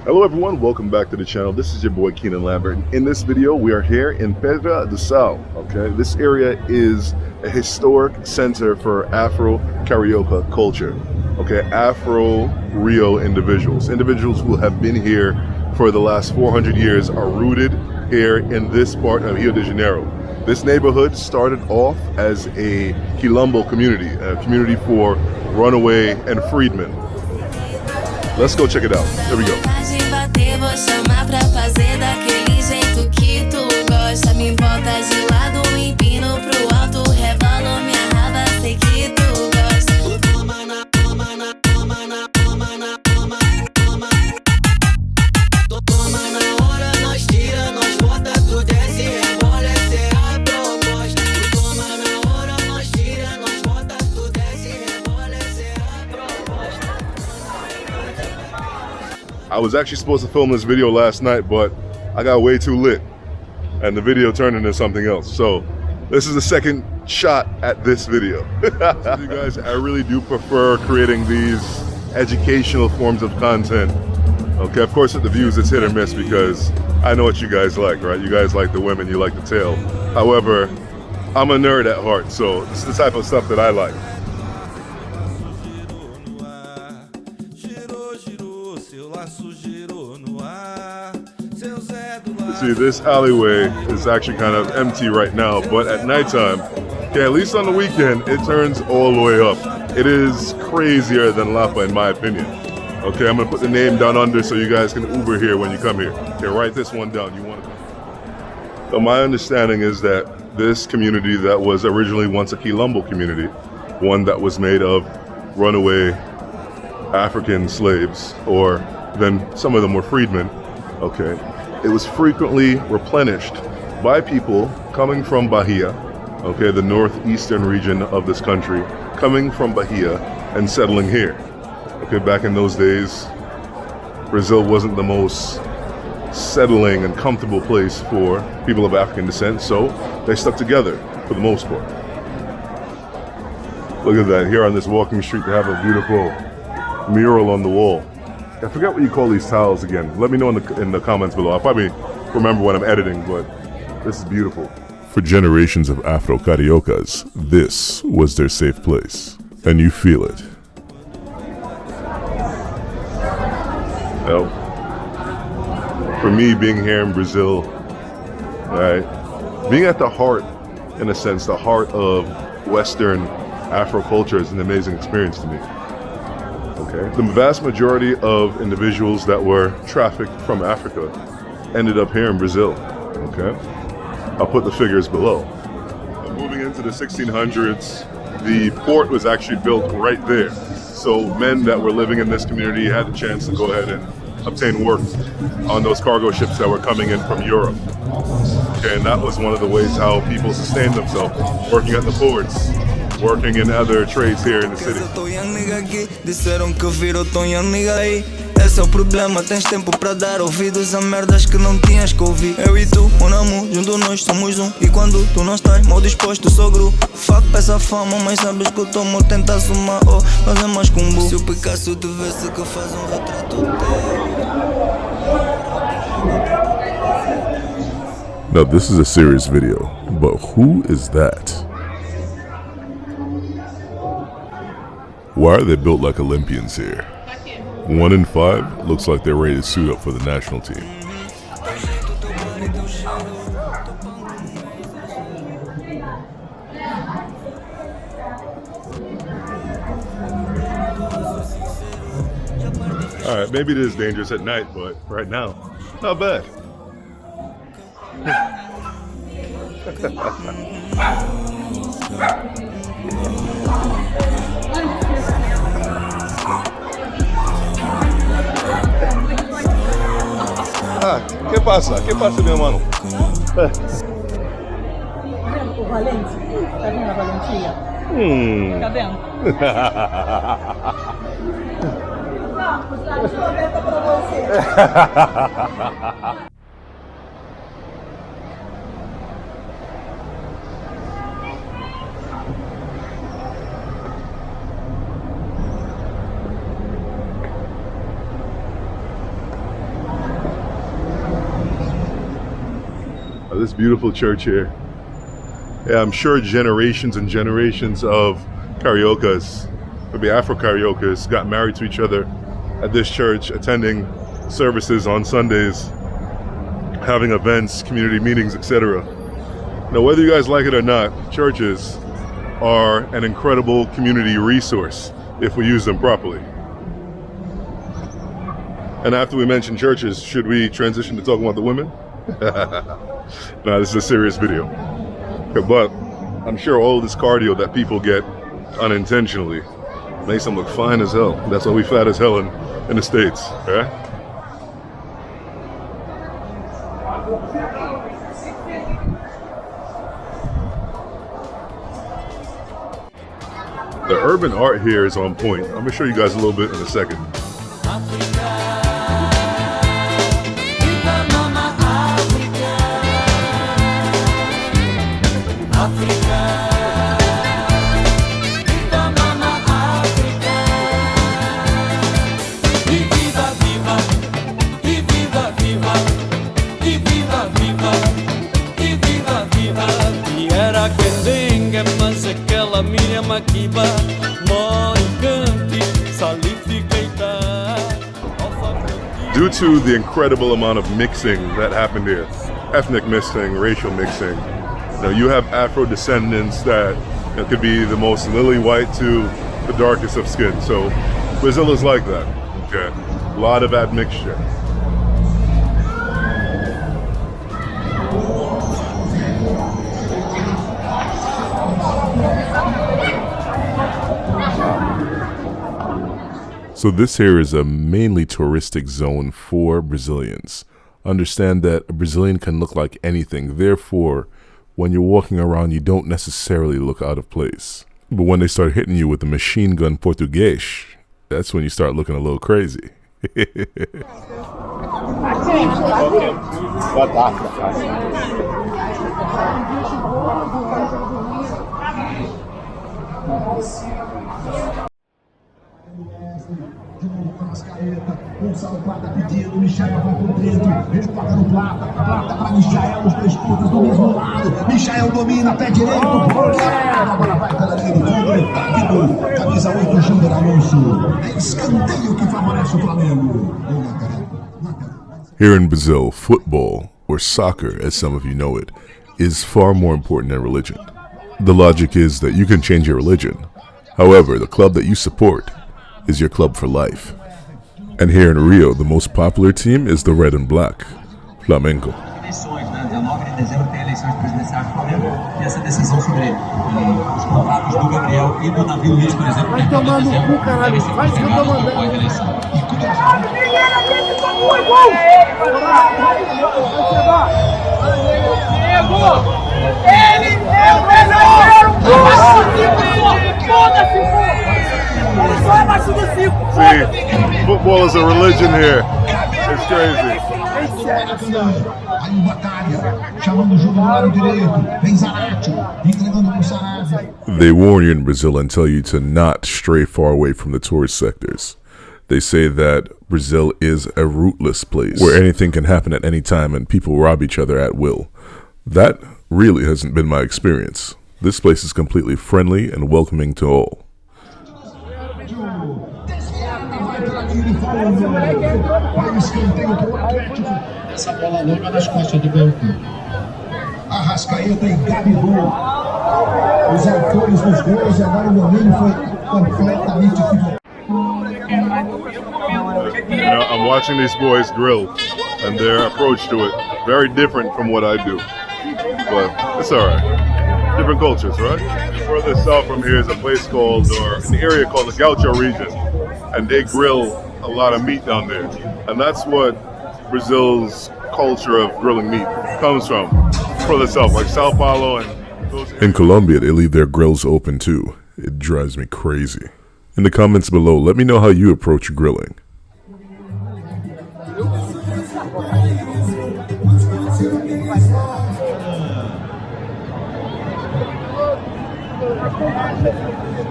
Hello everyone, welcome back to the channel. This is your boy Keenan Lambert. In this video, we are here in Pedra do Sal. Okay, this area is a historic center for Afro Carioca culture. Okay, Afro Rio individuals who have been here for the last 400 years are rooted here in this part of Rio de Janeiro. This neighborhood started off as a Quilombo community, a community for runaway and freedmen. Let's go check it out. Here we go. I was actually supposed to film this video last night, but I got way too lit and the video turned into something else. So this is the second shot at this video. You guys, I really do prefer creating these educational forms of content. Okay, of course, at the views, it's hit or miss because I know what you guys like, right? You guys like the women, you like the tail. However, I'm a nerd at heart, so this is the type of stuff that I like. See, this alleyway is actually kind of empty right now, but at nighttime, okay, at least on the weekend, it turns all the way up. It is crazier than Lapa, in my opinion. Okay, I'm gonna put the name down under so you guys can Uber here when you come here. Okay, write this one down. You want to? So my understanding is that this community that was originally once a Quilombo community, one that was made of runaway African slaves, or then some of them were freedmen. Okay. It was frequently replenished by people coming from Bahia, okay, the northeastern region of this country, coming from Bahia and settling here. Okay, back in those days, Brazil wasn't the most settling and comfortable place for people of African descent, so they stuck together for the most part. Look at that, here on this walking street they have a beautiful mural on the wall. I forget what you call these tiles again. Let me know in the comments below. I'll probably remember when I'm editing, but this is beautiful. For generations of Afro Cariocas, this was their safe place, and you feel it. Well, for me, being here in Brazil, right, being at the heart, in a sense, the heart of Western Afro culture is an amazing experience to me. Okay. The vast majority of individuals that were trafficked from Africa ended up here in Brazil. Okay, I'll put the figures below. Moving into the 1600s, the port was actually built right there. So men that were living in this community had the chance to go ahead and obtain work on those cargo ships that were coming in from Europe. Okay, and that was one of the ways how people sustained themselves, working at the ports, working in other trades here in the city. Esse é o problema, tens tempo pra dar ouvidos a merdas que não tinhas que ouvir. Eu e tu, mon amour, juntos nós somos um. E quando tu não estás mal disposto, sogro. Fuck pra essa fama, mas sabes que eu tomo, tenta sumar, oh, fazer mais combo. Se o Picasso te visse que faz retrato teu. Now this is a serious video, but who is that? Why are they built like Olympians here? 1 in 5 looks like they're ready to suit up for the national team. Alright, maybe it is dangerous at night, but right now, not bad. Ah, ¿qué pasa? ¿Qué pasa, mi hermano? O Valente, tá vendo a Valentia? Tá vendo? Pra você. This beautiful church here. Yeah, I'm sure generations and generations of Cariocas, maybe Afro Cariocas, got married to each other at this church, attending services on Sundays, having events, community meetings, etc. Now, whether you guys like it or not, churches are an incredible community resource if we use them properly. And after we mention churches, should we transition to talking about the women? No, this is a serious video. But I'm sure all this cardio that people get unintentionally makes them look fine as hell. That's why we fat as hell in the States, right? The urban art here is on point. I'm gonna show you guys a little bit in a second. Due to the incredible amount of mixing that happened here, ethnic mixing, racial mixing, you have Afro descendants that could be the most lily white to the darkest of skin. So Brazil is like that. Okay, a lot of admixture. So this here is a mainly touristic zone for Brazilians. Understand that a Brazilian can look like anything. Therefore, when you're walking around, you don't necessarily look out of place. But when they start hitting you with the machine gun Português, that's when you start looking a little crazy. Gonçalo Plata pedindo, Michael vai por dentro, ele toca no Plata, Plata para Michael, os dois pontos do mesmo lado, Michael domina, pé direito, a bola vai pela linha do fundo, rápido, camisa 8, Júnior Alonso, é escanteio que favorece o Flamengo. Here in Brazil, football, or soccer as some of you know it, is far more important than religion. The logic is that you can change your religion. However, the club that you support is your club for life. And here in Rio, the most popular team is the red and black, Flamengo. See, football is a religion here. It's crazy. They warn you in Brazil and tell you to not stray far away from the tourist sectors. They say that Brazil is a rootless place where anything can happen at any time and people rob each other at will. That really hasn't been my experience. This place is completely friendly and welcoming to all. Essa bola longa nas costas do banco. Arrascaeta e Gabigol. Os autores dos gols, e agora o domínio foi completamente equivocado. I'm watching these boys grill, and their approach to it very different from what I do. But it's all right. Different cultures, right? Further south from here is a place called, or an area called the Gaucho region, and they grill a lot of meat down there, and that's what Brazil's culture of grilling meat comes from. Further south, like Sao Paulo and those. In Colombia, they leave their grills open too. It drives me crazy. In the comments below, let me know how you approach grilling.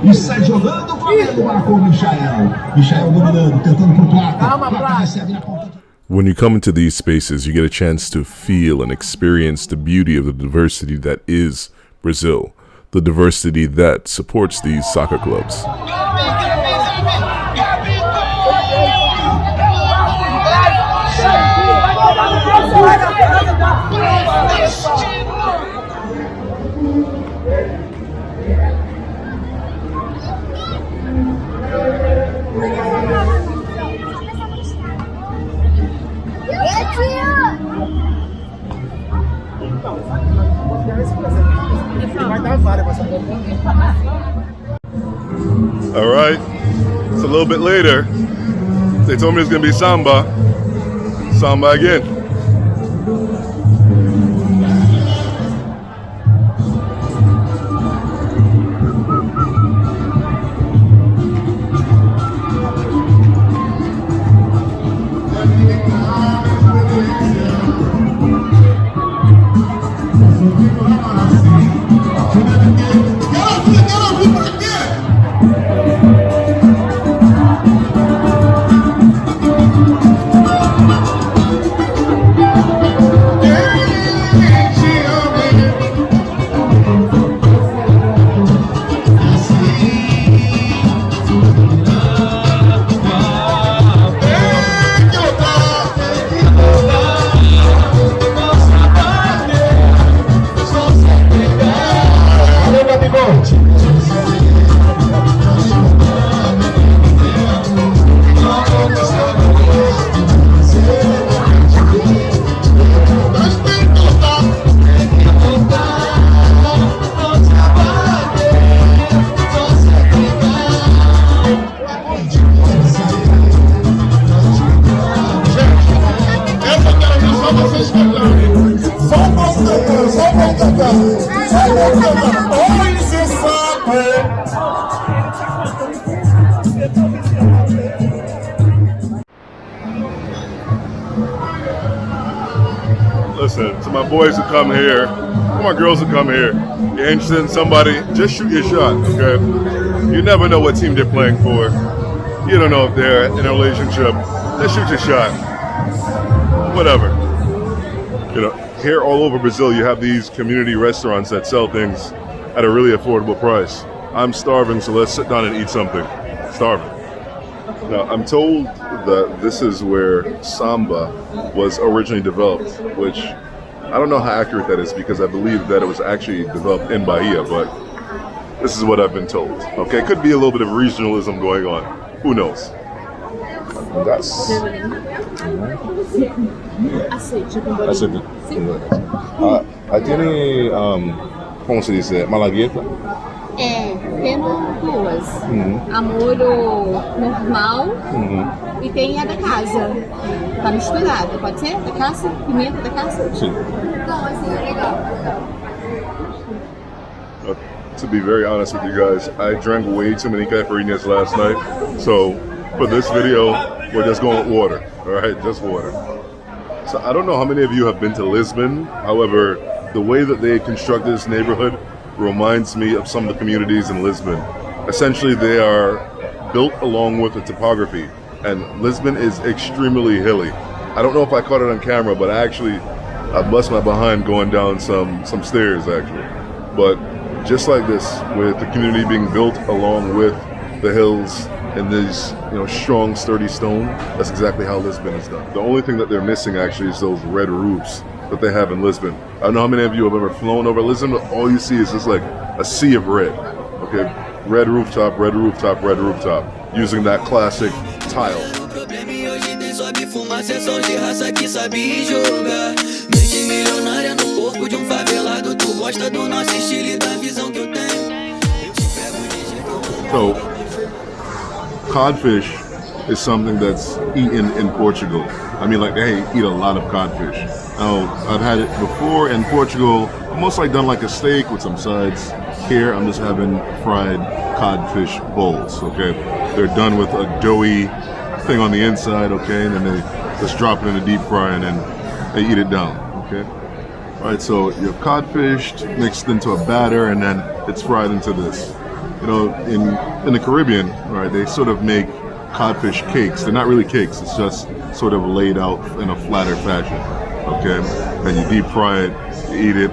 E sai jogando, o Flamengo marcou o Michael. Michael dominando, tentando pro Plata. Plata recebe na ponta. When you come into these spaces, you get a chance to feel and experience the beauty of the diversity that is Brazil, the diversity that supports these soccer clubs. All right, it's a little bit later. They told me it's gonna be samba. Samba again. Listen, to my boys who come here, to my girls who come here, you're interested in somebody, just shoot your shot, okay? You never know what team they're playing for. You don't know if they're in a relationship. Just shoot your shot. Whatever. You know, here all over Brazil, you have these community restaurants that sell things at a really affordable price. I'm starving, so let's sit down and eat something. Starving. Now, I'm told that this is where samba was originally developed, which I don't know how accurate that is because I believe that it was actually developed in Bahia, but this is what I've been told. Okay, could be a little bit of regionalism going on. Who knows? That's... tiene, como se dice, malagueta? Temos duas. A molho normal e tem a da casa. Tá misturada, pode ser? Da casa? Pimenta da casa? Sim. Então, assim, é legal. To be very honest with you guys, I drank way too many caipirinhas last night. So for this video, we're just going with water. All right, just water. So I don't know how many of you have been to Lisbon. However, the way that they constructed this neighborhood reminds me of some of the communities in Lisbon. Essentially, they are built along with the topography, and Lisbon is extremely hilly. I don't know if I caught it on camera, but I bust my behind going down some stairs actually. But just like this, with the community being built along with the hills and these, strong, sturdy stone, that's exactly how Lisbon is done. The only thing that they're missing actually is those red roofs that they have in Lisbon. I don't know how many of you have ever flown over Lisbon, but all you see is just like a sea of red. Okay, red rooftop, red rooftop, red rooftop, using that classic tile. So, codfish is something that's eaten in Portugal. I mean, like, they eat a lot of codfish. Now, I've had it before in Portugal, almost like done like a steak with some sides. Here, I'm just having fried codfish bowls, okay? They're done with a doughy thing on the inside, okay? And then they just drop it in a deep fry and then they eat it down, okay? All right, so you're codfished, mixed into a batter, and then it's fried into this. In the Caribbean, right, they sort of make codfish cakes. They're not really cakes. It's just sort of laid out in a flatter fashion. Okay, and you deep fry it, you eat it.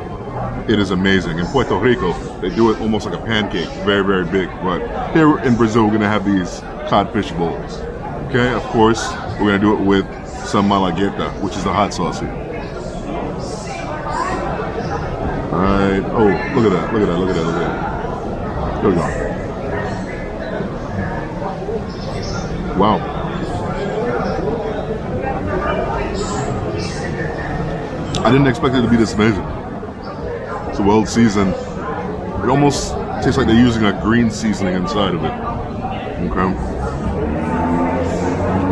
It is amazing. In Puerto Rico, they do it almost like a pancake, very, very big. But here in Brazil, we're gonna have these codfish bowls. Okay, of course, we're gonna do it with some malagueta, which is the hot sauce here. All right. Oh, look at that! Look at that! Look at that! Look at that! There we go. Wow. I didn't expect it to be this amazing. It's well seasoned. It almost tastes like they're using a green seasoning inside of it. Okay.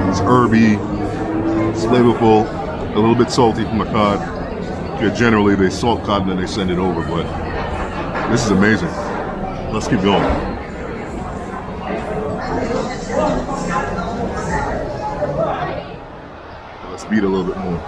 It's herby, it's flavorful, a little bit salty from the cod. Yeah, generally they salt cod and then they send it over, but this is amazing. Let's keep going. Let's beat a little bit more.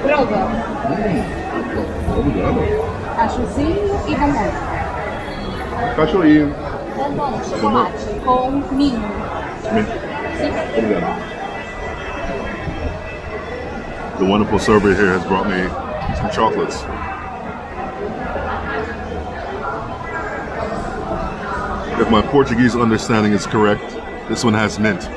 Prova. Obrigado. Cachuzinho e bombom. Cachorrinho. Bombom, chocolate com milho. Obrigado. The wonderful server here has brought me some chocolates. If my Portuguese understanding is correct, this one has mint.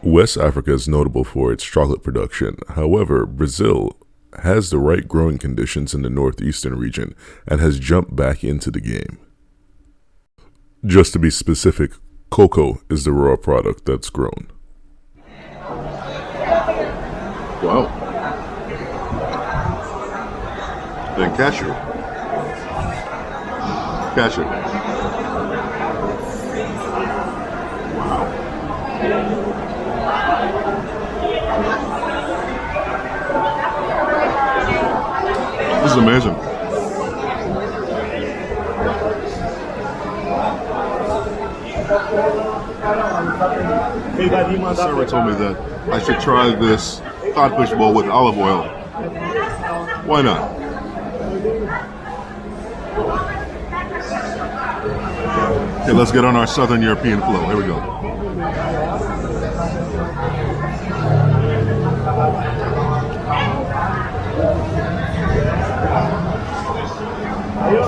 West Africa is notable for its chocolate production. However, Brazil has the right growing conditions in the northeastern region and has jumped back into the game. Just to be specific, cocoa is the raw product that's grown. Wow. And cashew. Cashew. Wow. This is amazing. Sarah told me that I should try this codfish bowl with olive oil. Why not? Okay, let's get on our Southern European flow. Here we go.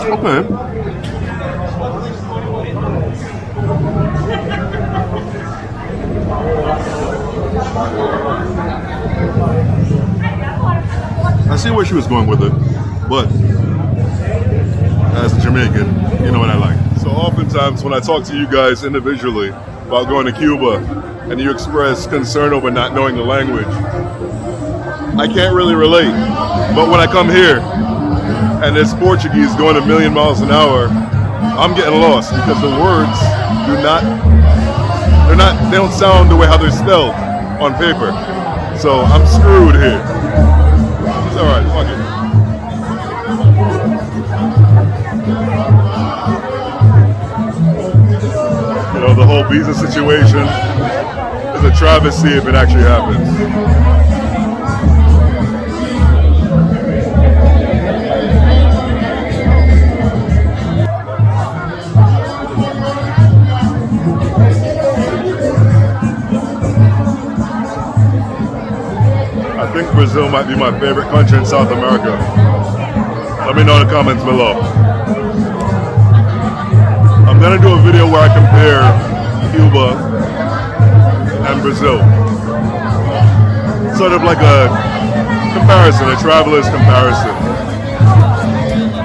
Okay. I see where she was going with it, but as a Jamaican, you know what I like. So oftentimes when I talk to you guys individually about going to Cuba and you express concern over not knowing the language, I can't really relate. But when I come here and there's Portuguese going a million miles an hour, I'm getting lost because the words they don't sound the way how they're spelled on paper. So I'm screwed here. It's alright, fuck it. You know, the whole visa situation is a travesty if it actually happens. I think Brazil might be my favorite country in South America. Let me know in the comments below. I'm gonna do a video where I compare Cuba and Brazil. Sort of like a comparison, a traveler's comparison.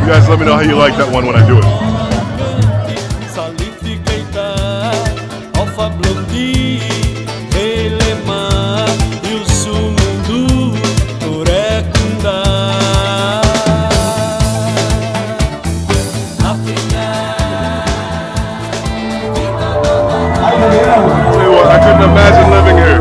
You guys let me know how you like that one when I do it. I couldn't imagine living here.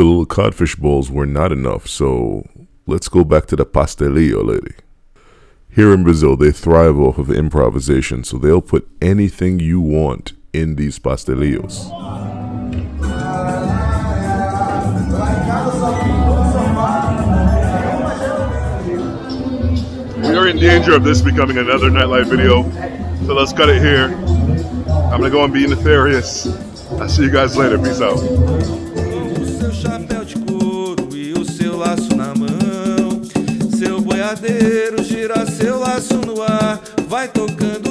The little codfish bowls were not enough, so let's go back to the pastelillo lady. Here in Brazil, they thrive off of improvisation, so they'll put anything you want in these pastelillos. We are in danger of this becoming another nightlife video, so let's cut it here. I'm gonna go and be nefarious. I'll see you guys later. Peace out. O seu chapéu de couro e o seu laço na mão, seu boiadeiro gira seu laço no ar, vai tocando